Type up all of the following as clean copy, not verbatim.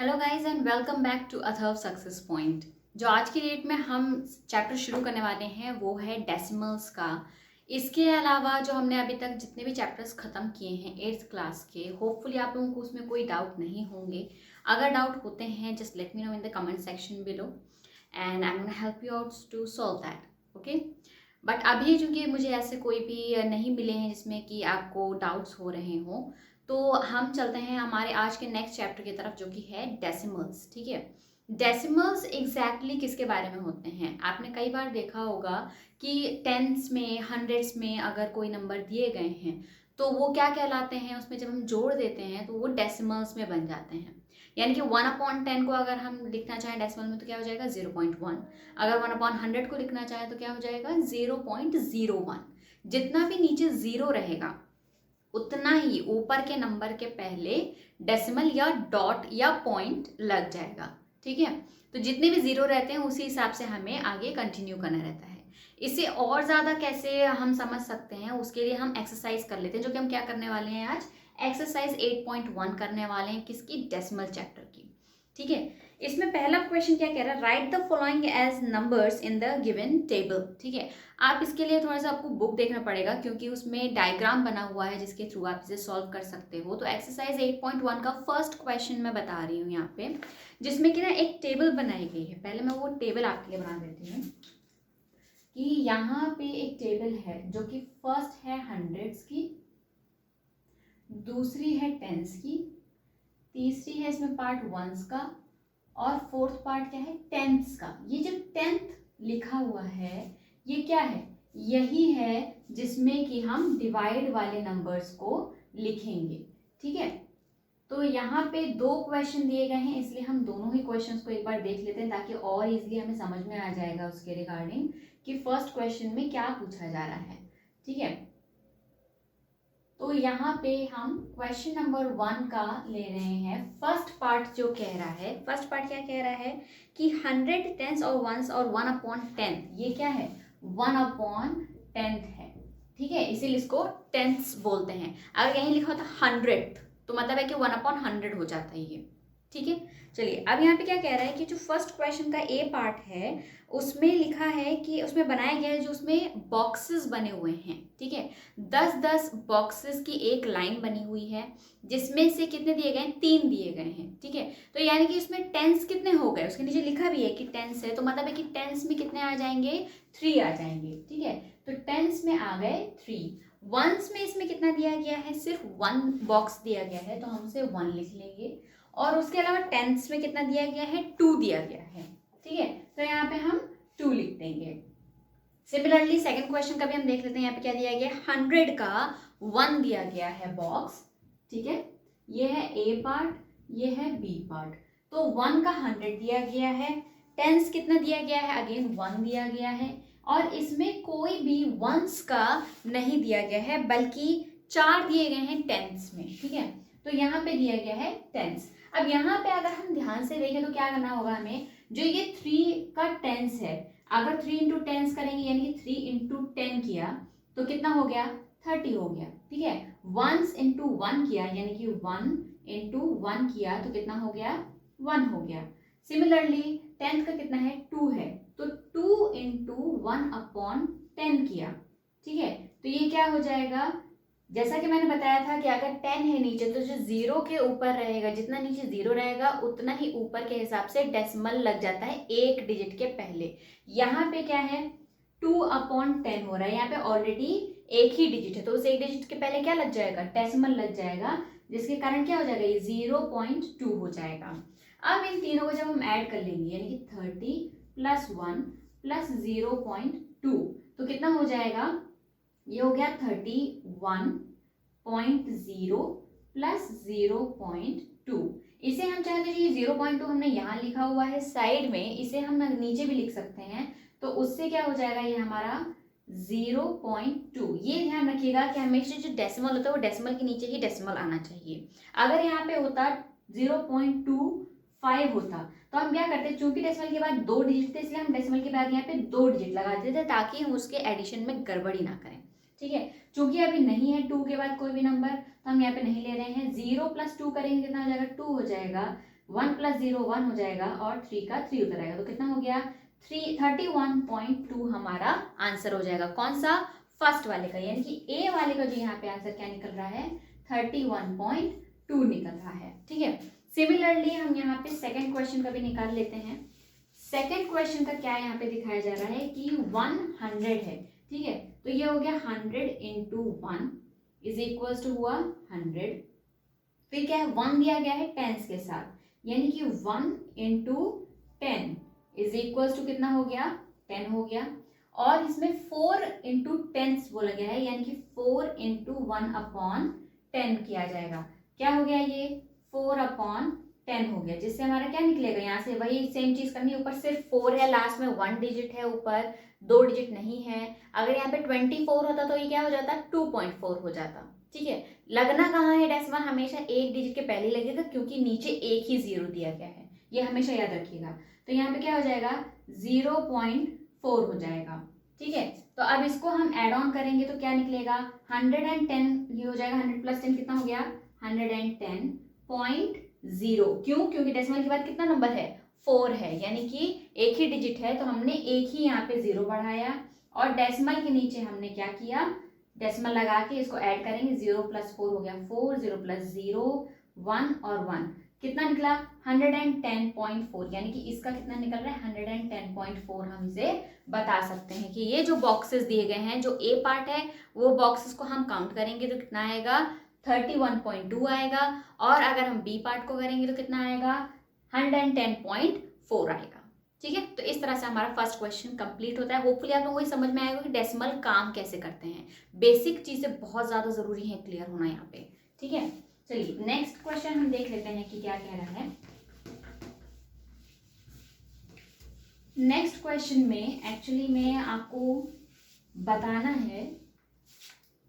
Hello guys and welcome back to Atharva success point. जो आज की डेट में हम चैप्टर शुरू करने वाले हैं वो है डेसिमल्स का। इसके अलावा जो हमने अभी तक जितने भी चैप्टर्स ख़त्म किए हैं 8th क्लास के, होपफुली आप लोगों को उसमें कोई डाउट नहीं होंगे। अगर डाउट होते हैं just let me know in the comment section below and I am gonna help you out to solve that. Okay, but अभी चूँकि मुझे ऐसे कोई भी नहीं मिले हैं जिसमें कि आपको डाउट्स हो रहे हों, तो हम चलते हैं हमारे आज के नेक्स्ट चैप्टर की तरफ जो कि है डेसिमल्स। ठीक है, डेसिमल्स एग्जैक्टली किसके बारे में होते हैं? आपने कई बार देखा होगा कि टेंस में, हंड्रेड्स में अगर कोई नंबर दिए गए हैं तो वो क्या कहलाते हैं, उसमें जब हम जोड़ देते हैं तो वो डेसिमल्स में बन जाते हैं। यानी कि 1/10 को अगर हम लिखना चाहें डेसिमल में तो क्या हो जाएगा 0.1। अगर 1/100 को लिखना चाहें तो क्या हो जाएगा 0.01। जितना भी नीचे जीरो रहेगा उतना ही ऊपर के नंबर के पहले डेसिमल या डॉट या पॉइंट लग जाएगा। ठीक है, तो जितने भी जीरो रहते हैं उसी हिसाब से हमें आगे कंटिन्यू करना रहता है। इसे और ज़्यादा कैसे हम समझ सकते हैं उसके लिए हम एक्सरसाइज कर लेते हैं, जो कि हम क्या करने वाले हैं आज, एक्सरसाइज 8.1 करने वाले हैं। किसकी? डेसिमल चैप्टर की। ठीक है, इसमें पहला क्वेश्चन क्या कह रहा है, write the following as numbers in the given table. ठीक है, आप इसके लिए थोड़ा सा आपको बुक देखना पड़ेगा क्योंकि उसमें डायग्राम बना हुआ है जिसके थ्रू आप इसे सॉल्व कर सकते हो। तो एक्सरसाइज 8.1 का फर्स्ट क्वेश्चन मैं बता रही हूँ यहाँ पे, जिसमें कि ना एक टेबल बनाई गई है। पहले मैं वो टेबल आपके लिए बना देती हूँ कि यहाँ पे एक टेबल है जो कि फर्स्ट है हंड्रेड्स की, दूसरी है टेंस की, तीसरी है इसमें पार्ट वंस का, और फोर्थ पार्ट क्या है, टेंथ्स का। ये जो टेंथ लिखा हुआ है ये क्या है, यही है जिसमें कि हम डिवाइड वाले नंबर्स को लिखेंगे। ठीक है, तो यहाँ पे दो क्वेश्चन दिए गए हैं इसलिए हम दोनों ही क्वेश्चंस को एक बार देख लेते हैं ताकि और इजीली हमें समझ में आ जाएगा उसके रिगार्डिंग कि फर्स्ट क्वेश्चन में क्या पूछा जा रहा है। ठीक है, तो यहाँ पे हम क्वेश्चन नंबर 1 का ले रहे हैं। फर्स्ट पार्ट जो कह रहा है, फर्स्ट पार्ट क्या कह रहा है कि 100 टेंस और वंस और 1/10 ये क्या है, 1/10 है। ठीक है, इसीलिए इसको टेंस बोलते हैं। अगर यहीं लिखा होता 100 तो मतलब है कि 1/100 हो जाता है ये। ठीक है, चलिए अब यहाँ पे क्या कह रहा है कि जो फर्स्ट क्वेश्चन का ए पार्ट है उसमें लिखा है कि उसमें बनाया गया है, जो उसमें बॉक्सेस बने हुए हैं। ठीक है, 10-10 बॉक्सेस की एक लाइन बनी हुई है जिसमें से कितने दिए गए हैं, 3 दिए गए हैं। ठीक है, तो यानी कि इसमें टेंस कितने हो गए, उसके नीचे लिखा भी है कि टेंस है, तो मतलब है कि टेंस में कितने आ जाएंगे, 3 आ जाएंगे। ठीक है, तो टेंस में आ गए 3। वंस में इसमें कितना दिया गया है, सिर्फ 1 बॉक्स दिया गया है तो हम उसे 1 लिख लेंगे। और उसके अलावा टेंस में कितना दिया गया है, 2 दिया गया है। ठीक है, तो यहाँ पे हम 2 लिख देंगे। सिमिलरली सेकंड क्वेश्चन का भी हम देख लेते हैं। यहाँ पे क्या दिया गया है, 100 का 1 दिया गया है बॉक्स। ठीक है, ये है ए पार्ट, ये है बी पार्ट। तो 1 का 100 दिया गया है, टेंस कितना दिया गया है, अगेन 1 दिया गया है, और इसमें कोई भी वंस का नहीं दिया गया है बल्कि 4 दिए गए हैं टेंस में। ठीक है, तो यहाँ पे दिया गया है टेंस। अब यहाँ पे अगर हम ध्यान से देखें तो क्या करना होगा हमें, जो ये 3 का टेंस है, अगर 3 इंटू टेंस करेंगे यानी कि 3 इंटू 10 किया तो कितना हो गया, 30 हो गया। ठीक है, वंस इंटू 1 किया यानी कि 1 इंटू 1 किया तो कितना हो गया, 1 हो गया। सिमिलरली टेंथ का कितना है, 2 है, तो 2 इंटू 1/10 किया। ठीक है, तो ये क्या हो जाएगा, जैसा कि मैंने बताया था कि अगर 10 है नीचे तो जो जीरो के ऊपर रहेगा, जितना नीचे जीरो रहेगा उतना ही ऊपर के हिसाब से डेसिमल लग जाता है एक डिजिट के पहले। यहाँ पे क्या है, 2/10 हो रहा है, यहाँ पे ऑलरेडी एक ही डिजिट है तो उस एक डिजिट के पहले क्या लग जाएगा, डेसिमल लग जाएगा, जिसके कारण क्या हो जाएगा, ये 0.2 हो जाएगा। अब इन तीनों को जब हम ऐड कर लेंगे यानी कि 30 + 1 + 0.2 तो कितना हो जाएगा, ये हो गया 31.0 + 0.2। इसे हम चाहें तो ये 0.2 हमने यहाँ लिखा हुआ है साइड में, इसे हम नीचे भी लिख सकते हैं, तो उससे क्या हो जाएगा, ये हमारा 0.2। ये ध्यान रखिएगा कि हमेशा जो डेसिमल होता है वो डेसिमल के नीचे ही डेसिमल आना चाहिए। अगर यहाँ पे होता 0.25 होता तो हम क्या करते, चूंकि डेसिमल के बाद 2 डिजिट थे इसलिए हम डेसिमल के बाद यहाँ पे 2 डिजिट लगा देते थे ताकि हम उसके एडिशन में गड़बड़ी ना करें। ठीक है, चूंकि अभी नहीं है 2 के बाद कोई भी नंबर तो हम यहाँ पे नहीं ले रहे हैं। 0 + 2 करेंगे कितना हो जाएगा, 2 हो जाएगा। 1 + 0 1 हो जाएगा और 3 का 3 उधर आएगा, तो कितना हो गया 31.2 हमारा आंसर हो जाएगा। कौन सा? फर्स्ट वाले का, यानी कि ए वाले का जो यहाँ पे आंसर क्या निकल रहा है 31.2 निकल रहा है। ठीक है, सिमिलरली हम यहाँ पे सेकंड क्वेश्चन का भी निकाल लेते हैं। सेकंड क्वेश्चन का क्या यहाँ पे दिखाया जा रहा है कि 100 है। ठीक है, तो ये हो गया 100 × 1 इज इक्वल्स टू हुआ 100। फिर क्या है 1 दिया गया है टेंस के साथ, यानी कि 1 × 10 इज इक्वल्स टू कितना हो गया 10 हो गया। और इसमें 4 × 10 बोला गया है, यानी कि 4 × 1/10 किया जाएगा। क्या हो गया ये 4/10 हो गया, जिससे हमारा क्या निकलेगा यहाँ से वही सेम चीज करनी है। ऊपर सिर्फ 4 है, लास्ट में 1 डिजिट है, ऊपर 2 डिजिट नहीं है। अगर यहाँ पे 24 होता तो ये क्या हो जाता 2.4 हो जाता। ठीक है, लगना कहाँ है डेसिमल, हमेशा एक डिजिट के पहले लगेगा, क्योंकि नीचे एक ही 0 दिया गया है, ये हमेशा याद रखिएगा। तो यहाँ पे क्या हो जाएगा 0.4 हो जाएगा। ठीक है, तो अब इसको हम ऐड ऑन करेंगे तो क्या निकलेगा 110, ये हो जाएगा 100 + 10 कितना हो गया 110.0। क्यों? क्योंकि डेसिमल के बाद कितना नंबर है 4 है, यानी कि एक ही डिजिट है, तो हमने एक ही यहाँ पे 0 बढ़ाया और डेसिमल के नीचे हमने क्या किया डेसिमल लगा के इसको ऐड करेंगे। 0 + 4 हो गया 4, 0 + 0 1 और 1 कितना निकला 110.4, यानी कि इसका कितना निकल रहा है 110.4। हम इसे बता सकते हैं कि ये जो बॉक्सेस दिए गए हैं, जो ए पार्ट है वो बॉक्सेस को हम काउंट करेंगे तो कितना आएगा 31.2 आएगा, और अगर हम बी पार्ट को करेंगे तो कितना आएगा 110.4 आएगा। ठीक है, तो इस तरह से हमारा फर्स्ट क्वेश्चन कंप्लीट होता है। होपफुली आप लोगों को समझ में आएगा कि डेसिमल काम कैसे करते हैं। बेसिक चीजें बहुत ज्यादा जरूरी है क्लियर होना यहाँ पे। ठीक है, चलिए नेक्स्ट क्वेश्चन हम देख लेते हैं कि क्या कह रहा है। नेक्स्ट क्वेश्चन में एक्चुअली में आपको बताना है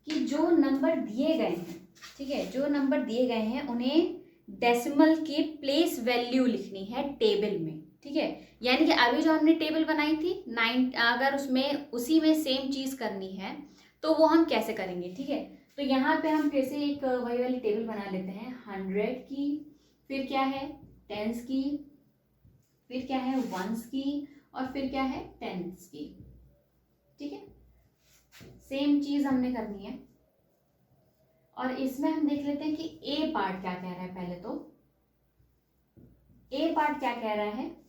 कि जो नंबर दिए गए हैं, ठीक है, जो नंबर दिए गए हैं उन्हें डेसिमल की प्लेस वैल्यू लिखनी है टेबल में। ठीक है, यानी कि अभी जो हमने टेबल बनाई थी 9, अगर उसमें उसी में सेम चीज करनी है तो वो हम कैसे करेंगे। ठीक है, तो यहाँ पे हम फिर से एक वही वाली टेबल बना लेते हैं 100 की, फिर क्या है 10s की, फिर क्या है 1s की, और फिर क्या है 10s की। ठीक है, सेम चीज हमने करनी है। और इसमें हम देख लेते हैं कि ए पार्ट क्या कह रहा है। पहले तो ए पार्ट क्या कह रहा है,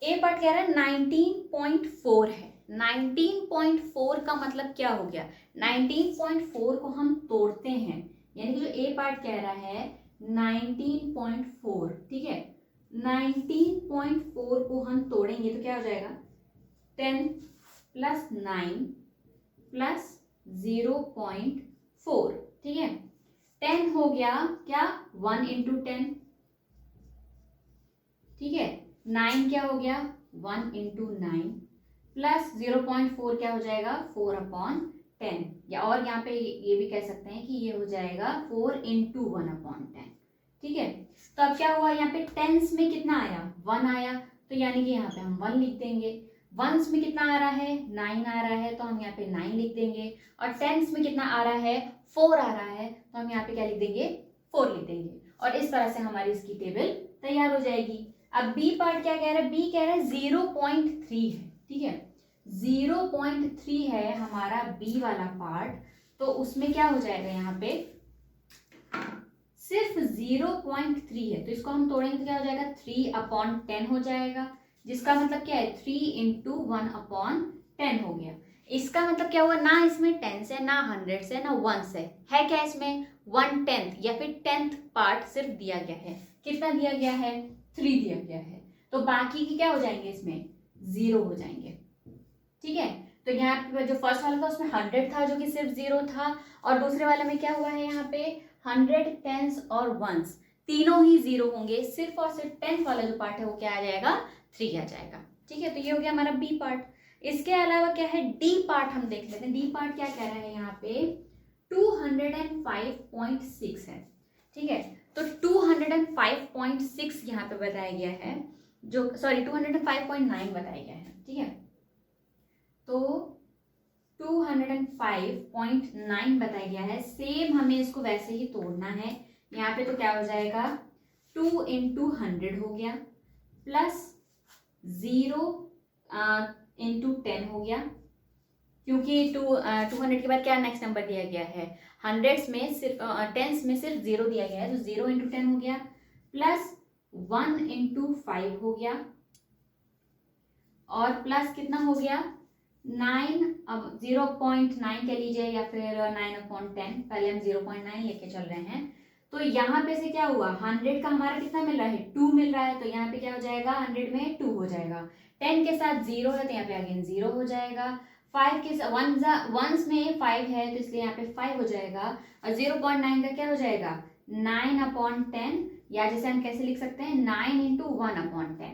ए पार्ट कह रहा है 19.4 है। 19.4 का मतलब क्या हो गया 19.4 को हम तोड़ते हैं, यानी कि जो ए पार्ट कह रहा है 19.4। ठीक है, 19.4 को हम तोड़ेंगे तो क्या हो जाएगा 10 + 9 + 0.4। ठीक है, 10 हो गया क्या 1 × 10। ठीक है, 9 क्या हो गया 1 × 9 + 0.4 क्या हो जाएगा 4/10, या और यहाँ पे ये भी कह सकते हैं कि ये हो जाएगा 4 × 1/10। ठीक है, तो अब क्या हुआ यहाँ पे टेंस में कितना आया 1 आया, तो यानी कि यहाँ पे हम 1 लिख देंगे। वंस में कितना आ रहा है 9 आ रहा है, तो हम यहाँ पे 9 लिख देंगे। और टेंस में कितना आ रहा है 4 आ रहा है, तो हम यहाँ पे क्या लिख देंगे 4 लिख देंगे। और इस तरह से हमारी इसकी टेबल तैयार हो जाएगी। अब बी पार्ट क्या कह रहा है, बी कह रहा है 0.3 है। ठीक है, 0.3 है हमारा बी वाला पार्ट, तो उसमें क्या हो जाएगा यहाँ पे सिर्फ 0.3 है, तो इसको हम तोड़ेंगे तो क्या हो जाएगा 3/10 हो जाएगा, जिसका मतलब क्या है 3 × 1/10 हो गया। इसका मतलब क्या हुआ, ना इसमें टेंस है, ना हंड्रेड्स है, ना वंस है क्या इसमें 1/10 या फिर 10th पार्ट सिर्फ दिया गया है। कितना दिया गया है 3 दिया गया है, तो बाकी की क्या हो जाएंगे इसमें 0 हो जाएंगे। ठीक है, तो यहाँ पे जो फर्स्ट वाला था उसमें 100 था जो कि सिर्फ 0 था, और दूसरे वाले में क्या हुआ है यहाँ पे 100 10s और 1s तीनों ही 0 होंगे, सिर्फ और सिर्फ 10th वाला जो पार्ट है वो क्या आ जाएगा 3 आ जाएगा। ठीक है, तो ये हो गया हमारा बी पार्ट। इसके अलावा क्या है डी पार्ट, हम देख लेते हैं डी पार्ट क्या कह रहा है यहाँ पे 205.6 है। ठीक है, तो 205.6 यहाँ पे बताया गया है, जो 205.9 बताया गया है। ठीक है, तो 205.9 बताया गया है। सेम हमें इसको वैसे ही तोड़ना है। यहाँ पे तो क्या हो जाएगा, 2 इंटू 100 हो गया, प्लस 0 इंटू 10 हो गया, क्योंकि 200 के बाद क्या नेक्स्ट नंबर दिया गया है, हंड्रेड्स में सिर्फ टेंस में सिर्फ 0 दिया गया है, तो 0 इंटू 10 हो गया, प्लस 1 इंटू 5 हो गया, और प्लस कितना हो गया 9, अब 0.9 कह लीजिए या फिर 9/10, पहले हम 0.9 लेके चल रहे हैं। तो यहाँ पे से क्या हुआ, 100 का हमारा कितना मिल रहा है, 2 मिल रहा है, तो यहाँ पे क्या हो जाएगा, 100 में 2 हो जाएगा, 10 के साथ 0 है तो यहाँ पे अगेन 0 हो जाएगा, 5 के वंस में 5 है तो इसलिए यहाँ पे 5 हो जाएगा, और 0.9 का क्या हो जाएगा 9/10, या जैसे हम कैसे लिख सकते हैं 9 इंटू 1/10,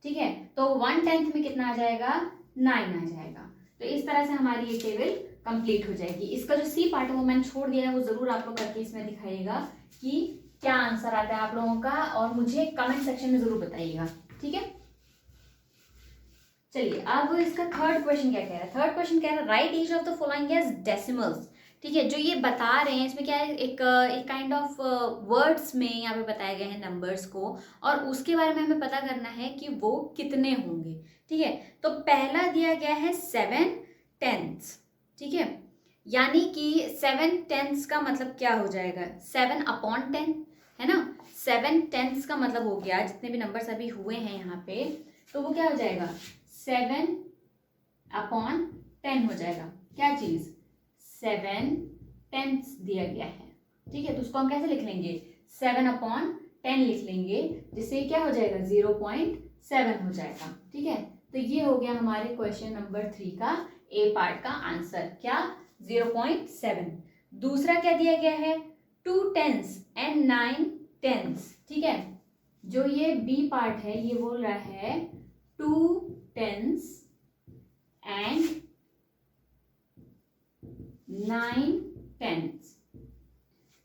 ठीक है। तो 1/10 में कितना आ जाएगा, 9 आ जाएगा। तो इस तरह से हमारी ये टेबल कंप्लीट हो जाएगी। इसका जो सी पार्ट है वो मैंने छोड़ दिया है, वो जरूर आप लोग करके इसमें दिखाइएगा कि क्या आंसर आता है आप लोगों का, और मुझे कमेंट सेक्शन में जरूर बताइएगा, ठीक है। चलिए अब इसका थर्ड क्वेश्चन क्या कह रहा है। थर्ड क्वेश्चन कह रहा है write each of the following as decimals, ठीक है। जो ये बता रहे हैं इसमें क्या है, एक काइंड ऑफ वर्ड्स में यहाँ पे बताए गए हैं नंबर्स को, और उसके बारे में हमें पता करना है कि वो कितने होंगे, ठीक है। तो पहला दिया गया है 7/10, ठीक है, यानी कि 7/10 का मतलब क्या हो जाएगा, 7/10 है ना। 7/10 का मतलब हो गया, जितने भी नंबर्स अभी हुए हैं यहाँ पे, तो वो क्या हो जाएगा 7/10 हो जाएगा। क्या चीज 7/10 दिया गया है, ठीक है। तो उसको हम कैसे लिख लेंगे, 7/10 लिख लेंगे, जिससे क्या हो जाएगा 0.7 हो जाएगा, ठीक है। तो ये हो गया हमारे क्वेश्चन नंबर 3 का ए पार्ट का आंसर, क्या 0.7। दूसरा क्या दिया गया है 2 10s and 9 10s, ठीक है। जो ये बी पार्ट है ये बोल रहा है 2 10s and 9 10s।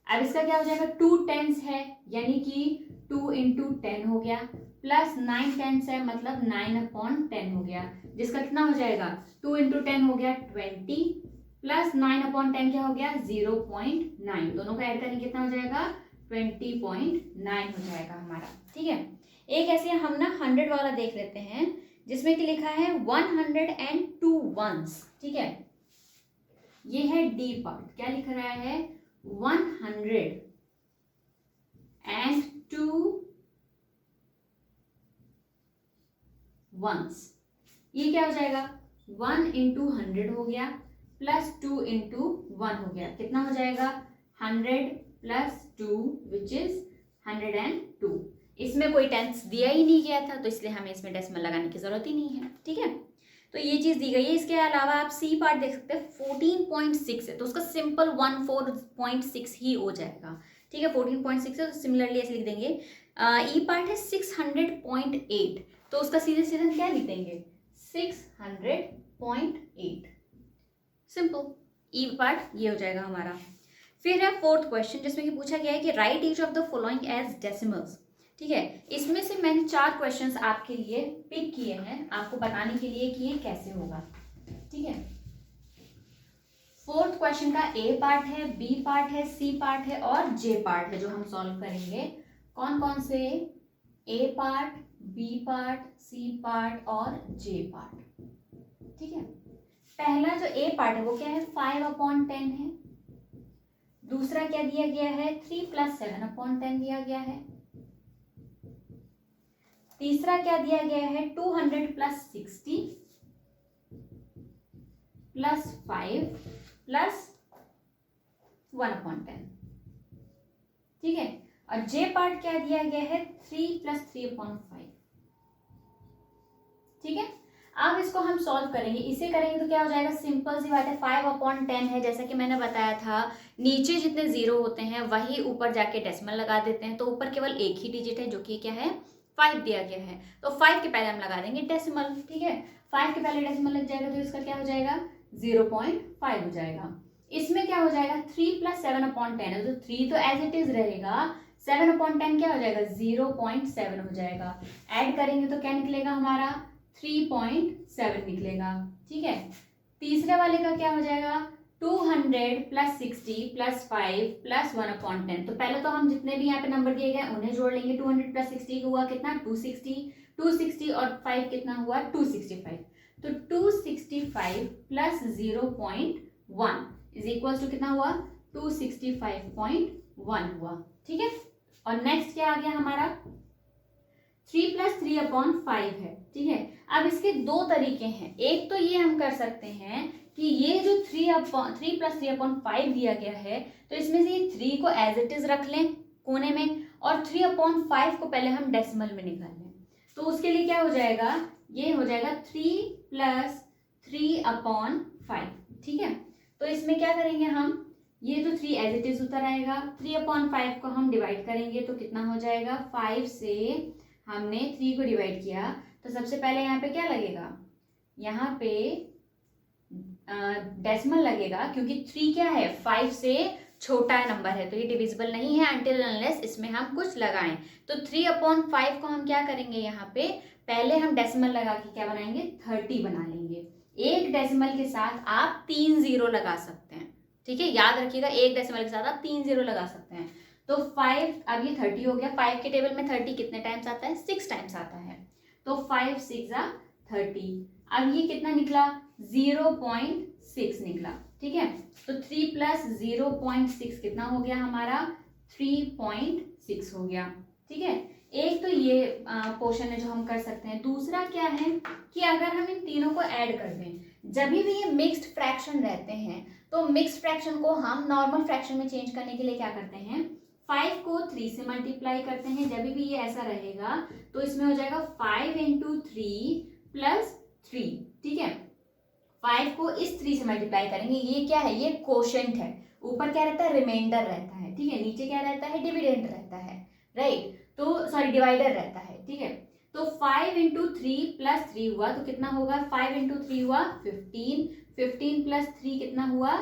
अब इसका क्या हो जाएगा, 2 10s है यानी कि 2 इंटू 10 हो गया, प्लस 9 10s है मतलब 9/10 हो गया, जिसका कितना हो जाएगा 2 इंटू 10 हो गया 20, प्लस 9/10 क्या हो गया 0.9, दोनों का ऐड करके कितना हो जाएगा 20.9 हो जाएगा हमारा, ठीक है। एक ऐसे हम ना 100 वाला देख लेते हैं, जिसमें कि लिखा है 102 ones, ठीक है। ये है डी पार्ट, क्या लिख रहा है 102 ones। ये क्या हो जाएगा 1 इंटू 100 हो गया, प्लस 2 इंटू 1 हो गया, कितना हो जाएगा 100 प्लस 2 विच इज 102। इसमें कोई टेंस दिया ही नहीं गया था, तो इसलिए हमें इसमें डेसिमल लगाने की जरूरत ही नहीं है, ठीक है। तो ये चीज दी गई है। इसके अलावा आप सी पार्ट देख सकते हैं 14.6 है, तो उसका सिंपल 14.6 ही हो जाएगा, ठीक है। 14.6 है तो सिमिलरली ऐसे लिख देंगे। ई पार्ट है 600.8, तो उसका सीधे सीधे क्या लिख देंगे 600.8, सिंपल। ई पार्ट ये हो जाएगा हमारा। फिर है फोर्थ क्वेश्चन, जिसमें कि पूछा गया है कि write each of the following as decimals, ठीक है। इसमें से मैंने 4 क्वेश्चंस आपके लिए पिक किए हैं, आपको बताने के लिए कि ये कैसे होगा, ठीक है। फोर्थ क्वेश्चन का ए पार्ट है, बी पार्ट है, सी पार्ट है और जे पार्ट है, जो हम सॉल्व करेंगे। कौन कौन से, A part, B part, C part और जे पार्ट, ठीक है। पहला जो ए पार्ट है वो क्या है 5/10 है। दूसरा क्या दिया गया है 3 + 7/10 दिया गया है। तीसरा क्या दिया गया है 200 + 60 + 5 + 1/10, ठीक है। और जे पार्ट क्या दिया गया है 3 + 3/5, ठीक है। अब इसको हम सॉल्व करेंगे, इसे करेंगे तो क्या हो जाएगा, सिंपल सी बात है 5/10 है, जैसा कि मैंने बताया था नीचे जितने 0 होते हैं वही ऊपर जाके डेसिमल लगा देते हैं, तो ऊपर केवल एक ही डिजिट है जो कि क्या है 5 दिया गया है, तो 5 के पहले हम लगा देंगे डेसिमल, ठीक है। 5 के पहले डेसिमल लग जाएगा तो इसका क्या हो जाएगा 0.5 हो जाएगा। इसमें क्या हो जाएगा 3 + 7/10 है, तो 3 तो एज इट इज रहेगा, 7/10 क्या हो जाएगा 0.7 हो जाएगा। ऐड करेंगे तो क्या निकलेगा हमारा 3.7 निकलेगा, ठीक है। तीसरे वाले का क्या हो जाएगा 200 प्लस 60 प्लस 5 प्लस 1/10। तो पहले तो हम जितने भी यहाँ पे नंबर दिए गए उन्हें जोड़ लेंगे। 200 प्लस 60 हुआ कितना 260, 260 और 5 कितना हुआ 265। तो 265 प्लस 0.1 इज इक्वल टू कितना हुआ 265.1 हुआ। ठीक है, और नेक्स्ट क्या आ गया हमारा 3 प्लस 3/5 है। ठीक है, अब इसके दो तरीके हैं। एक तो ये हम कर सकते हैं कि ये जो 3 प्लस 3/5 दिया गया है तो इसमें से ये 3 को एज इट इज रख लें कोने में और 3/5 को पहले हम डेसिमल में निकाल लें। तो उसके लिए क्या हो जाएगा, ये हो जाएगा 3 प्लस 3/5। ठीक है, तो इसमें क्या करेंगे हम, ये तो 3 एज इट इज उतर आएगा, 3/5 को हम डिवाइड करेंगे तो कितना हो जाएगा 5 से हमने 3 को डिवाइड किया तो सबसे पहले यहाँ पे क्या लगेगा, यहाँ पे डेसिमल लगेगा क्योंकि 3 क्या है 5 से छोटा नंबर है तो ये डिविजिबल नहीं है अनटिल अनलेस इसमें हम कुछ लगाएं। तो 3/5 को हम क्या करेंगे, यहाँ पे पहले हम डेसिमल लगा के क्या बनाएंगे 30 बना लेंगे। एक डेसिमल के साथ आप 3 0 लगा सकते हैं। ठीक है, याद रखिएगा एक डेसिमल के साथ आप 3 0 लगा सकते हैं। तो 5 अब ये 30 हो गया। 5 के टेबल में 30 कितने टाइम्स आता है 6 टाइम्स आता है। तो 5 6 30। अब ये कितना निकला 0.6 निकला। ठीक है, तो 3 प्लस 0.6 कितना हो गया हमारा 3.6 हो गया। ठीक है, एक तो ये पोर्शन है जो हम कर सकते हैं। दूसरा क्या है कि अगर हम इन तीनों को ऐड कर दें, जब भी ये मिक्स्ड फ्रैक्शन रहते हैं तो मिक्स्ड फ्रैक्शन को हम नॉर्मल फ्रैक्शन में चेंज करने के लिए क्या करते हैं 5 को 3 से मल्टीप्लाई करते हैं। जब भी ये ऐसा रहेगा तो इसमें हो जाएगा 5 × 3 प्लस 3। ठीक है, 5 को इस 3 से मल्टीप्लाई करेंगे। ये क्या है, ये कोशेंट है। ऊपर क्या रहता है रिमाइंडर रहता है। ठीक है, नीचे क्या रहता है डिविडेंड रहता है। राइट, तो सॉरी डिवाइडर रहता है। ठीक है, तो 5 × 3 प्लस 3 हुआ तो कितना होगा 5 × 3 हुआ 15, 15 प्लस 3 कितना हुआ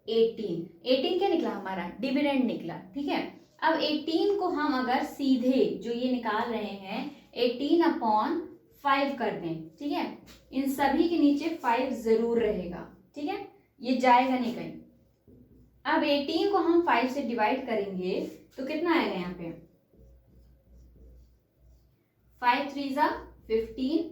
18। 18 क्या निकला हमारा डिविडेंड निकला। ठीक है, अब 18 को हम अगर सीधे जो ये निकाल रहे हैं 18/5 कर दें। ठीक है, इन सभी के नीचे 5 जरूर रहेगा। ठीक है, ये जाएगा नहीं कहीं। अब 18 को हम 5 से डिवाइड करेंगे तो कितना आएगा यहाँ पे 5 3 15,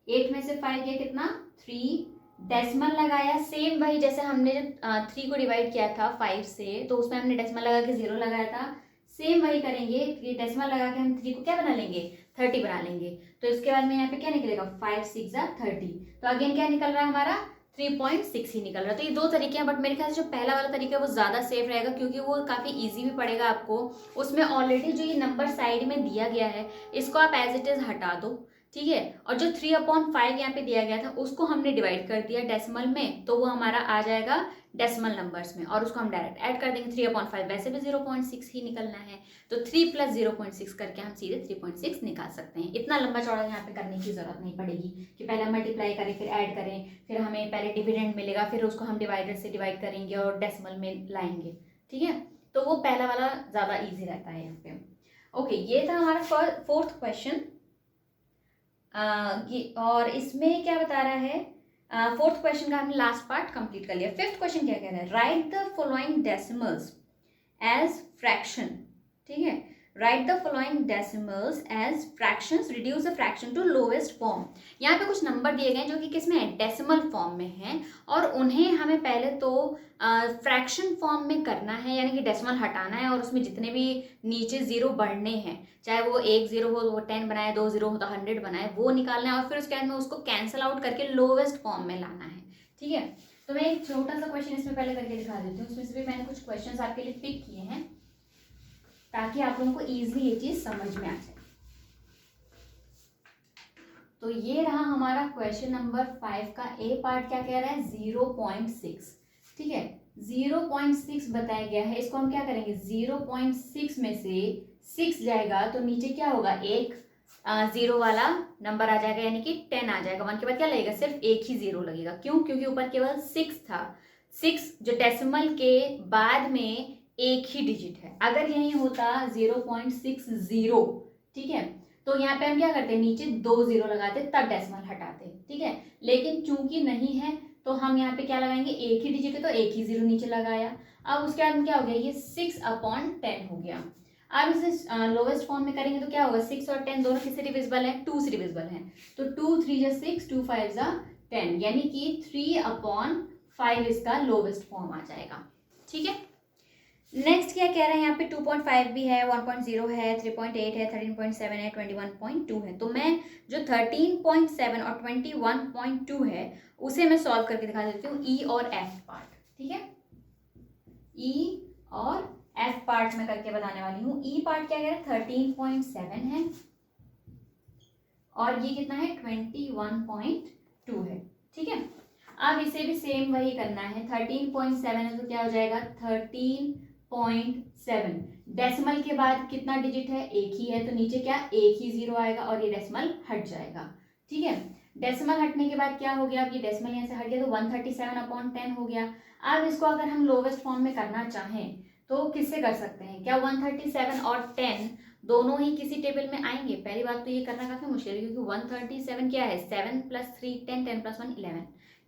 8 में से 5 गया कितना 3, डेसिमल लगाया सेम वही जैसे हमने जब 3 को डिवाइड किया था 5 से तो उसमें हमने डेसिमल लगा के 0 लगाया था। सेम वही करेंगे, ये डेसिमल लगा के हम 3 को क्या बना लेंगे 30 बना लेंगे। तो इसके बाद में यहाँ पे क्या निकलेगा 5 6 30। तो अगेन क्या निकल रहा है हमारा 3.6 ही निकल रहा है। तो ये दो तरीके हैं, बट मेरे ख्याल से जो पहला वाला तरीका है वो ज़्यादा सेफ रहेगा क्योंकि वो काफ़ी इजी भी पड़ेगा आपको। उसमें ऑलरेडी जो ये नंबर साइड में दिया गया है इसको आप एज इट इज़ हटा दो। ठीक है, और जो 3/5 यहाँ पे दिया गया था उसको हमने डिवाइड कर दिया डेसिमल में तो वो हमारा आ जाएगा डेसिमल नंबर्स में और उसको हम डायरेक्ट ऐड कर देंगे। 3/5 वैसे भी 0.6 ही निकलना है तो 3 प्लस 0.6 करके हम सीधे 3.6 निकाल सकते हैं। इतना लंबा चौड़ा यहाँ पे करने की जरूरत नहीं पड़ेगी कि पहले मल्टीप्लाई करें फिर ऐड करें फिर हमें पहले डिविडेंड मिलेगा फिर उसको हम डिवाइडर से डिवाइड करेंगे और डेसिमल में लाएंगे। ठीक है, तो वो पहला वाला ज़्यादा ईजी रहता है यहाँ पे। ओके, ये था हमारा 4th क्वेश्चन। और इसमें क्या बता रहा है 4th क्वेश्चन का हमने लास्ट पार्ट कंप्लीट कर लिया। 5th क्वेश्चन क्या कह रहा है write the following decimals as fraction. ठीक है, write the following decimals as fractions reduce the fraction to lowest form. यहाँ पे कुछ नंबर दिए गए जो कि किस में है डेसिमल फॉर्म में है और उन्हें हमें पहले तो फ्रैक्शन फॉर्म में करना है यानी कि डेसिमल हटाना है और उसमें जितने भी नीचे 0 बढ़ने हैं चाहे वो 1 0 हो तो वो 10 बनाए, 2 0 हो तो 100 बनाए, वो निकालना है और फिर उसके बाद में उसको कैंसिल आउट करके लोवेस्ट फॉर्म में लाना है। ठीक है, तो मैं एक छोटा सा क्वेश्चन इसमें पहले करके दिखा देती हूँ। उसमें से भी मैंने कुछ क्वेश्चन आपके लिए पिक किए हैं ताकि आप लोगों को ईजिली ये चीज समझ में आ जाए। तो ये रहा हमारा क्वेश्चन नंबर 5 का ए पार्ट क्या कह रहा है 0.6। ठीक है, 0.6 बताया गया है। इसको हम क्या करेंगे 0.6 में से 6 जाएगा तो नीचे क्या होगा एक 0 वाला नंबर आ जाएगा यानी कि 10 आ जाएगा। 1 के बाद क्या लगेगा सिर्फ एक ही 0 लगेगा। क्यों, क्योंकि ऊपर केवल 6 था। 6 जो डेसिमल के बाद में एक ही डिजिट है। अगर यही होता 0.60 ठीक है तो यहाँ पे हम क्या करते नीचे 2 0 लगाते तब डेसिमल हटाते। ठीक है, लेकिन चूंकि नहीं है तो हम यहाँ पे क्या लगाएंगे, एक ही डिजिट है तो एक ही जीरो नीचे लगाया। अब उसके बाद क्या हो गया, ये 6/10 हो गया। अब इसे लोवेस्ट फॉर्म में करेंगे तो क्या होगा, 6 और 10 दोनों किससे डिविजिबल है, 2 से डिविजिबल है। तो 2 3 जा 6, 2 5 जा 10, यानी कि 3/5 इसका लोवेस्ट फॉर्म आ जाएगा। ठीक है, नेक्स्ट क्या कह रहे हैं यहाँ पे, 2.5 भी है, 1.0 है, 3.8 है, 13.7 है, 21.2 है। तो मैं जो 13.7 और 21.2 है उसे मैं सॉल्व करके दिखा देती हूँ, ई और एफ पार्ट। ठीक है, ई और एफ पार्ट में करके बताने वाली हूँ। ई पार्ट क्या कह रहा है, 13.7 है और ये कितना है, 21.2 है। ठीक है, अब इसे भी सेम वही करना है, 13.7 है तो क्या हो जाएगा, 13.7। डेसिमल के बाद कितना डिजिट है, एक ही है, तो नीचे क्या, एक ही जीरो आएगा और ये डेसिमल हट जाएगा। ठीक है, डेसिमल हटने के बाद क्या हो गया, अब ये डेसिमल यहाँ से हट गया तो 137/10 हो गया। अब इसको अगर हम लोवेस्ट फॉर्म में करना चाहें तो किससे कर सकते हैं, क्या 137 और 10 दोनों ही किसी टेबल में आएंगे? पहली बात तो ये करना काफी मुश्किल है, क्योंकि 137 क्या है, 7 + 3 10, 10 + 1 11।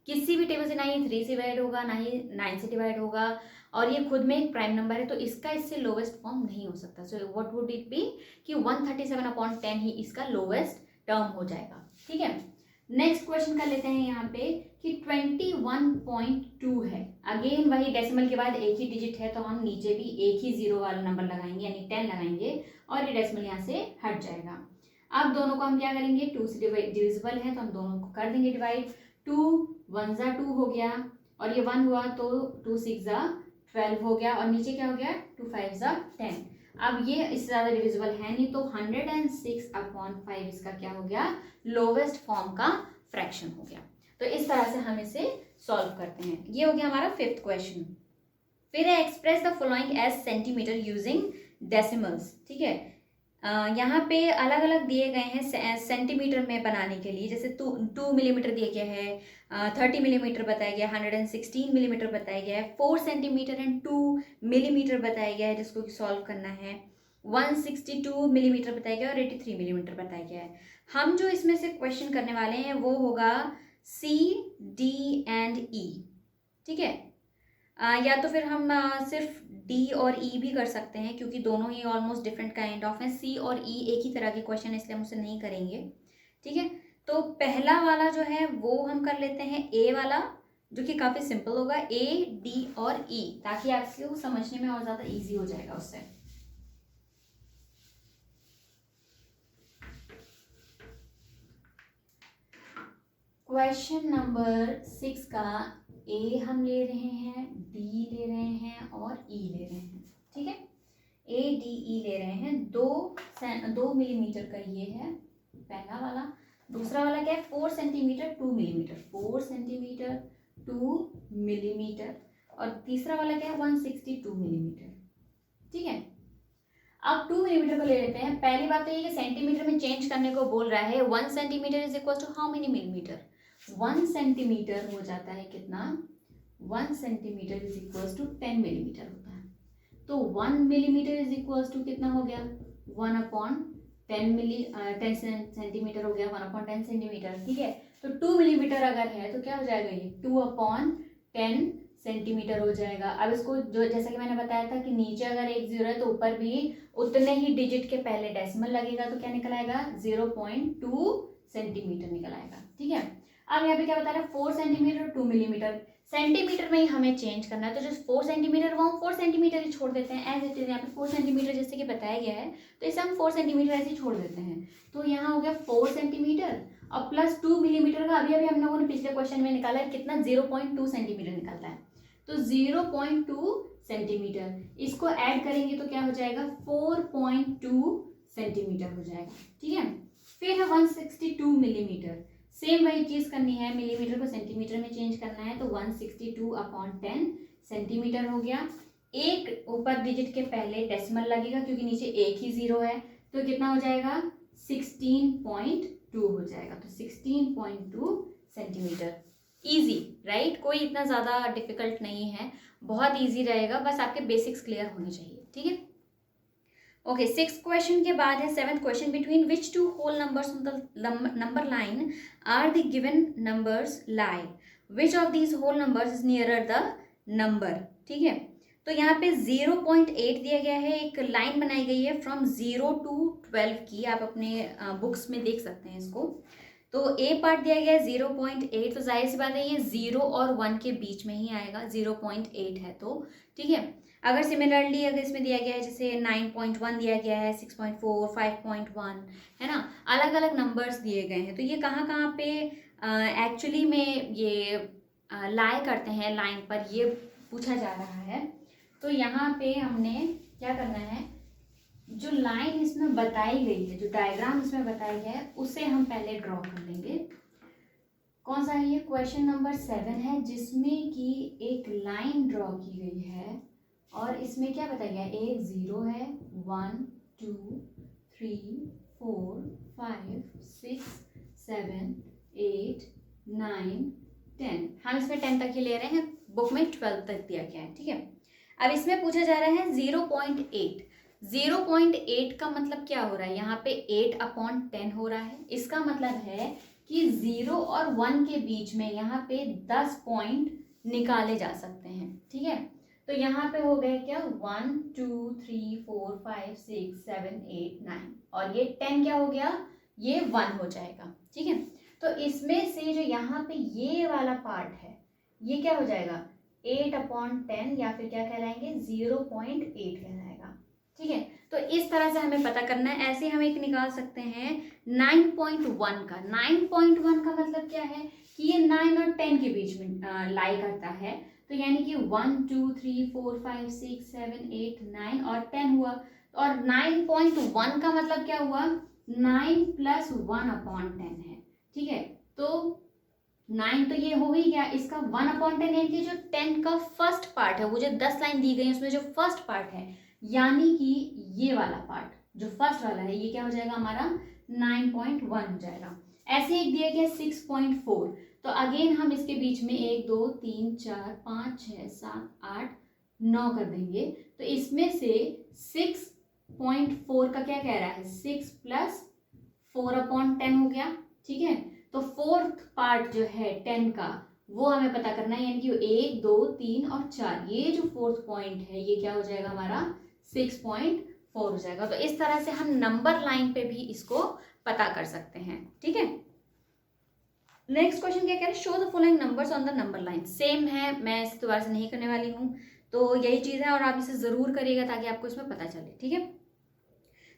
किसी भी टेबल से ना ही 3 से डिवाइड होगा ना ही 9 से डिवाइड होगा, और ये खुद में एक प्राइम नंबर है, तो इसका इससे लोवेस्ट फॉर्म नहीं हो सकता। So what would it be, कि 137/10 ही इसका लोवेस्ट टर्म हो जाएगा। ठीक है, नेक्स्ट क्वेश्चन कर लेते हैं यहाँ पे कि 21.2 है। अगेन वही डेसिमल के बाद एक ही डिजिट है, तो हम नीचे भी एक ही जीरो वाला नंबर लगाएंगे, यानी 10 लगाएंगे और ये डेसिमल यहाँ से हट जाएगा। अब दोनों को हम क्या करेंगे, 2 से डिविजिबल है तो हम दोनों को कर देंगे डिवाइड। 2 1 जा 2 हो गया और ये 1 हुआ तो 2 6 जा 12 हो गया, और नीचे क्या हो गया, 2 5 जा 10। अब ये इससे ज़्यादा डिविजिबल है नहीं, तो 106/5 इसका क्या हो गया, लोवेस्ट फॉर्म का फ्रैक्शन हो गया। तो इस तरह से हम इसे सॉल्व करते हैं। ये हो गया हमारा 5th क्वेश्चन। फिर है express the following as centimetre using decimals. ठीक है, यहाँ पे अलग अलग दिए गए हैं सेंटीमीटर में बनाने के लिए, जैसे 2 मिलीमीटर दिया गया है, 30 मिलीमीटर बताया गया, 116 मिलीमीटर बताया गया है, 4 सेंटीमीटर एंड 2 मिलीमीटर बताया गया है जिसको सॉल्व करना है, 162 मिलीमीटर बताया गया और 83 मिलीमीटर बताया गया है। हम जो इसमें से क्वेश्चन करने वाले हैं वो होगा C, D एंड E। ठीक है, या तो फिर हम सिर्फ D और E भी कर सकते हैं, क्योंकि दोनों ही ऑलमोस्ट डिफरेंट काइंड ऑफ हैं। C और E एक ही तरह के क्वेश्चन, इसलिए हम उसे नहीं करेंगे। ठीक है, तो पहला वाला जो है वो हम कर लेते हैं A वाला, जो कि काफ़ी सिंपल होगा, A, D और E, ताकि आपको समझने में और ज़्यादा ईजी हो जाएगा उससे। क्वेश्चन नंबर 6 का ए हम ले रहे हैं, डी ले रहे हैं और ई ले रहे हैं। ठीक है, ए डी ई ले रहे हैं, 2 मिलीमीटर का ये है पहला वाला। दूसरा वाला क्या है, 4 सेंटीमीटर 2 मिलीमीटर, 4 सेंटीमीटर 2 मिलीमीटर। और तीसरा वाला क्या है, 162 मिलीमीटर। ठीक है, अब 2 मिलीमीटर को ले लेते हैं। पहली बात तो ये कि सेंटीमीटर में चेंज करने को बोल रहा है। 1 centimetre is equal to how many millimetre, 1 centimetre हो जाता है कितना, 1 centimetre is equal to 10 millimetre होता है। तो 1 मिलीमीटर इज इक्वल टू कितना हो गया, 1/10 सेंटीमीटर हो गया, 1/10 सेंटीमीटर। ठीक है, तो 2 मिलीमीटर अगर है तो क्या हो जाएगा, ये 2/10 सेंटीमीटर हो जाएगा। अब इसको जो जैसा कि मैंने बताया था कि नीचे अगर एक जीरो है तो ऊपर भी उतने ही डिजिट के पहले डेसिमल लगेगा, तो क्या निकल आएगा, 0.2 सेंटीमीटर निकल आएगा। ठीक है, अब यहाँ पे क्या बता रहा है, 4 सेंटीमीटर 2 मिलीमीटर, सेंटीमीटर में ही हमें चेंज करना है, तो जो 4 सेंटीमीटर वो हम 4 सेंटीमीटर ही छोड़ देते हैं एज इट इज। यहाँ पे 4 सेंटीमीटर जैसे कि बताया गया है, तो इसे हम 4 सेंटीमीटर ऐसे ही छोड़ देते हैं। तो यहाँ हो गया 4 सेंटीमीटर और प्लस 2 मिलीमीटर का अभी हम लोगों ने पिछले क्वेश्चन में निकाला है कितना, 0.2 सेंटीमीटर निकलता है। तो 0.2 सेंटीमीटर, इसको ऐड करेंगे तो क्या हो जाएगा, 4.2 सेंटीमीटर हो जाएगा। ठीक है, फिर है 162 मिलीमीटर, सेम वही चीज़ करनी है, मिलीमीटर को सेंटीमीटर में चेंज करना है, तो 162/10 सेंटीमीटर हो गया। एक ऊपर डिजिट के पहले डेसिमल लगेगा क्योंकि नीचे एक ही जीरो है, तो कितना हो जाएगा, 16.2 हो जाएगा। तो 16.2 सेंटीमीटर। ईजी राइट, कोई इतना ज़्यादा डिफिकल्ट नहीं है, बहुत ईजी रहेगा, बस आपके बेसिक्स क्लियर होने चाहिए। ठीक है, ओके, 6th क्वेश्चन के बाद है 7th question, between which two whole numbers on the number line are the given numbers lie, which of these whole numbers is nearer the number, ठीक है। तो यहाँ पे 0.8 दिया गया है, एक लाइन बनाई गई है फ्रॉम 0 to 12 की, आप अपने बुक्स में देख सकते हैं इसको। तो ए पार्ट दिया गया है 0.8, तो जाहिर सी बात है ये 0 और 1 के बीच में ही आएगा, 0.8 है तो, ठीक है। अगर सिमिलरली अगर इसमें दिया गया है जैसे 9.1 दिया गया है, 6.4, 5.1, है ना, अलग अलग नंबर्स दिए गए हैं, तो ये कहाँ कहाँ पे एक्चुअली में ये लाई करते हैं लाइन पर, ये पूछा जा रहा है। तो यहाँ पे हमने क्या करना है, जो लाइन इसमें बताई गई है, जो डायग्राम इसमें बताया गया है, उसे हम पहले ड्रॉ कर लेंगे। कौन सा है ये, क्वेश्चन नंबर 7 है, जिसमें कि एक लाइन ड्रॉ की गई है और इसमें क्या बताया गया है, एक 0 है, 1 2 3 4 5 6 7 8 9 10, हम इसमें 10 तक ही ले रहे हैं, बुक में 12 तक दिया गया है, ठीक है। अब इसमें पूछा जा रहा है 0.8, 0.8 का मतलब क्या हो रहा है, यहाँ पे 8/10 हो रहा है, इसका मतलब है कि 0 और 1 के बीच में यहाँ पे 10 पॉइंट निकाले जा सकते हैं, ठीक है। तो यहाँ पे हो गए क्या, 1 2 3 4 5 6 7 8 9, और ये 10 क्या हो गया, ये 1 हो जाएगा, ठीक है। तो इसमें से जो यहाँ पे ये वाला पार्ट है, ये क्या हो जाएगा, 8/10, या फिर क्या कहलाएंगे, 0.8 कहलाएगा, ठीक है। तो इस तरह से हमें पता करना है। ऐसे हम एक निकाल सकते हैं 9.1 का। 9.1 का मतलब क्या है कि ये 9 और 10 के बीच में लाई करता है, तो यानी कि 1 2 3 4 5 6 7 8 9 और 10 हुआ, और 9.1 का मतलब क्या हुआ, 9 + 1/10 है, ठीक है। तो 9 तो ये हो ही गया, इसका 1/10 यानी कि जो 10 का फर्स्ट पार्ट है, वो जो 10 लाइन दी गई है उसमें जो फर्स्ट पार्ट है, यानी कि ये वाला पार्ट जो फर्स्ट वाला है, ये क्या हो जाएगा हमारा 9.1 हो जाएगा। ऐसे एक दिया गया 6.4, तो अगेन हम इसके बीच में 1 2 3 4 5 6 7 8 9 कर देंगे, तो इसमें से 6.4 का क्या कह रहा है, 6 + 4/10 हो गया, ठीक है। तो फोर्थ पार्ट जो है 10 का, वो हमें पता करना है, यानी कि 1 2 3 और 4, ये जो फोर्थ पॉइंट है, ये क्या हो जाएगा हमारा 6.4 हो जाएगा। तो इस तरह से हम नंबर लाइन पे भी इसको पता कर सकते हैं, ठीक है। नेक्स्ट क्वेश्चन क्या कह रहे हैं, show the following numbers on the number line. Same है, मैं इसे दोबारा से नहीं करने वाली हूँ, तो यही चीज़ है, और आप इसे ज़रूर करिएगा ताकि आपको इसमें पता चले, ठीक है।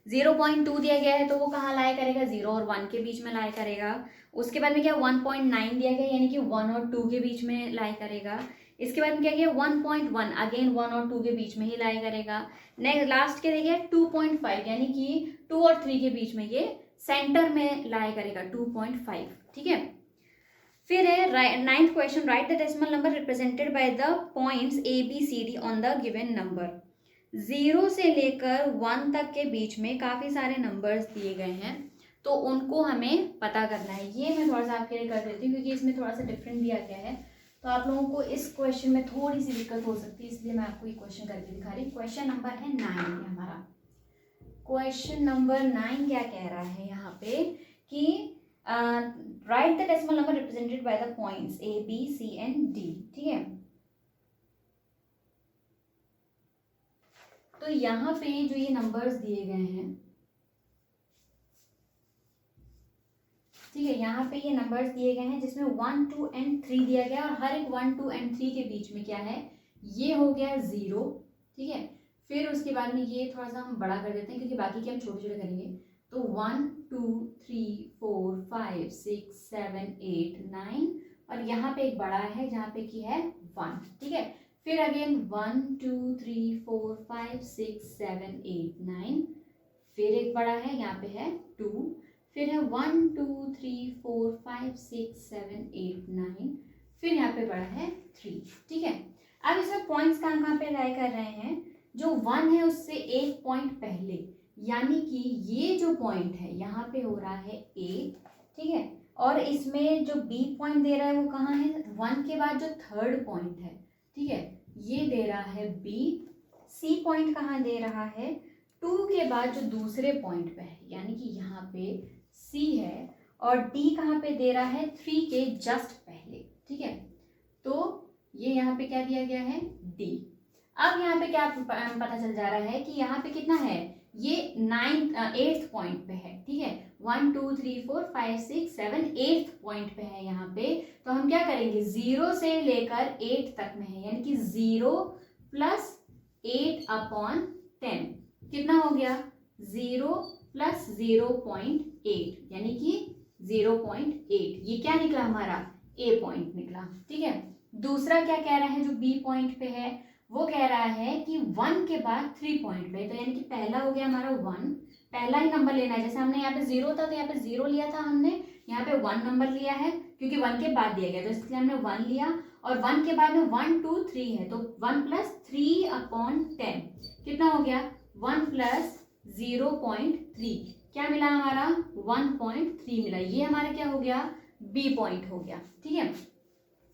0.2 दिया गया है, तो वो कहाँ लाया करेगा, 0 और 1 के बीच में लाया करेगा। उसके बाद में क्या 1.9 दिया गया, यानी कि 1 और 2 के बीच में लाया करेगा। इसके बाद में क्या किया 1.1, अगेन 1 और 2 के बीच में ही लाया करेगा। नेक्स्ट लास्ट के देखिए 2.5, यानी कि 2 और 3 के बीच में ये सेंटर में लाया करेगा 2.5, ठीक है। फिर है 9th question, right the decimal number represented by the points ABCD on the given number. 0 से लेकर 1 तक के बीच में काफ़ी सारे नंबर्स दिए गए हैं, तो उनको हमें पता करना है। ये मैं थोड़ा सा आपके लिए कर देती हूँ, क्योंकि इसमें थोड़ा सा डिफरेंट दिया गया है, तो आप लोगों को इस क्वेश्चन में थोड़ी सी दिक्कत हो सकती है, इसलिए मैं आपको ये क्वेश्चन करके दिखा रही हूँ। क्वेश्चन नंबर है 9 हमारा। क्वेश्चन नंबर 9 क्या कह रहा है यहाँ पे कि right the decimal number represented by the points A B C and D, ठीक है। तो यहाँ पे जो ये नंबर्स दिए गए हैं, ठीक है, यहाँ पे ये नंबर्स दिए गए हैं जिसमें 1 2 and 3 दिया गया, और हर एक 1 2 and 3 के बीच में क्या है, ये हो गया 0, ठीक है। फिर उसके बाद में ये थोड़ा सा हम बड़ा कर देते हैं, क्योंकि बाकी के हम छोटे छोटे करेंगे। तो 1 2 3 4 5 6 7 8 9, और यहाँ पे एक बड़ा है जहाँ पे की है 1, ठीक है। फिर अगेन 1 2 3 4 5 6 7 8 9, फिर एक बड़ा है, यहाँ पे है 2, फिर है 1 2 3 4 5 6 7 8 9, फिर यहाँ पे बड़ा है 3, ठीक है। अब इसमें पॉइंट्स कहाँ पे लाए कर रहे हैं, जो 1 है उससे एक पॉइंट पहले, यानी कि ये जो पॉइंट है यहाँ पे हो रहा है A, ठीक है। और इसमें जो B पॉइंट दे रहा है वो कहाँ है, 1 के बाद जो थर्ड पॉइंट है, ठीक है, ये दे रहा है B। C पॉइंट कहाँ दे रहा है, 2 के बाद जो दूसरे पॉइंट पे है, यानी कि यहाँ पे C है, और D कहाँ पे दे रहा है, 3 के जस्ट पहले, ठीक है। तो ये यहाँ पे क्या दिया गया है, डी। अब यहाँ पे क्या पता चल जा रहा है कि यहाँ पे कितना है, ये 8th पॉइंट पे है, ठीक है। 1 2 3 4 5 6 7 8th पॉइंट पे है यहाँ पे। तो हम क्या करेंगे, 0 से लेकर 8 तक में है, यानी कि 0 + 8/10 कितना हो गया, 0 + 0.8 यानी कि 0.8। ये क्या निकला हमारा, ए पॉइंट निकला, ठीक है। दूसरा क्या कह रहा है, जो बी पॉइंट पे है, वो कह रहा है कि 1 के बाद 3 पॉइंट पे, तो यानी कि पहला हो गया हमारा 1, पहला ही नंबर लेना है। जैसे हमने यहाँ पे 0 था तो यहाँ पे 0 लिया था हमने, यहाँ पे 1 नंबर लिया है क्योंकि 1 के बाद दिया गया, तो इसलिए हमने 1 लिया। और 1 के बाद में 1 2 3 है, तो 1 + 3/10 कितना हो गया, 1 + 0.3 क्या मिला हमारा, 1.3 मिला। ये हमारा क्या हो गया, बी पॉइंट हो गया, ठीक है।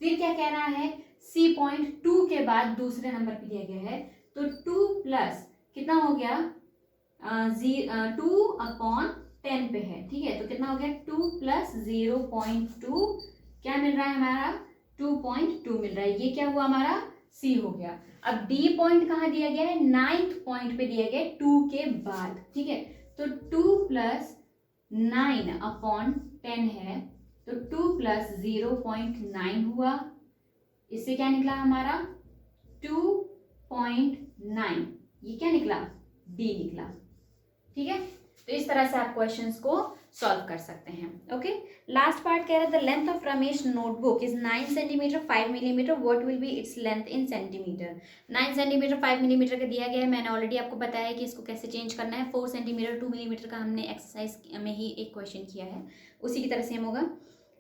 फिर क्या कह रहा है, सी पॉइंट 2 के बाद दूसरे नंबर पे दिया गया है, तो 2 + कितना हो गया, 2/10 पे है, ठीक है। तो कितना हो गया, 2 + 0.2 क्या मिल रहा है हमारा, 2.2 मिल रहा है। ये क्या हुआ हमारा, सी हो गया। अब डी पॉइंट कहाँ दिया गया है, 9th पॉइंट पे दिया गया है 2 के बाद, ठीक है। तो 2 + 9/10 है, तो 2 + 0.9 हुआ, इससे क्या निकला हमारा 2.9, ये क्या निकला, डी निकला, ठीक है। तो इस तरह से आप क्वेश्चंस को सॉल्व कर सकते हैं। ओके, लास्ट पार्ट कह रहा है the length of Ramesh notebook is 9 centimetre 5 millimetre, what will be its length in centimetre. 9 centimetre 5 millimetre का दिया गया है, मैंने ऑलरेडी आपको बताया है कि इसको कैसे चेंज करना है। 4 सेंटीमीटर 2 मिलीमीटर का हमने एक्सरसाइज में ही एक क्वेश्चन किया है, उसी की तरह सेम होगा।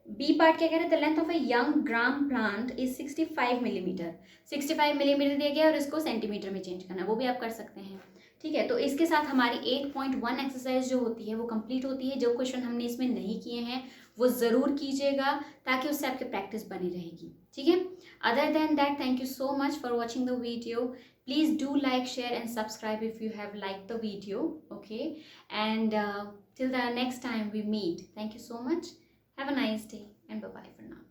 बी पार्ट क्या कह रहे हैं, the length of a young gram plant is 65 millimetre. 65 millimetre दिया गया और इसको सेंटीमीटर में चेंज करना है, वो भी आप कर सकते हैं, ठीक है। तो इसके साथ हमारी 8.1 एक्सरसाइज जो होती है वो कंप्लीट होती है। जो क्वेश्चन हमने इसमें नहीं किए हैं वो ज़रूर कीजिएगा, ताकि उससे आपकी प्रैक्टिस बनी रहेगी, ठीक है। Other than that, thank you so much for watching the video. Please do like, share and subscribe if you have like the video, okay. And till the next time we meet, thank you so much. Have a nice day and bye bye for now.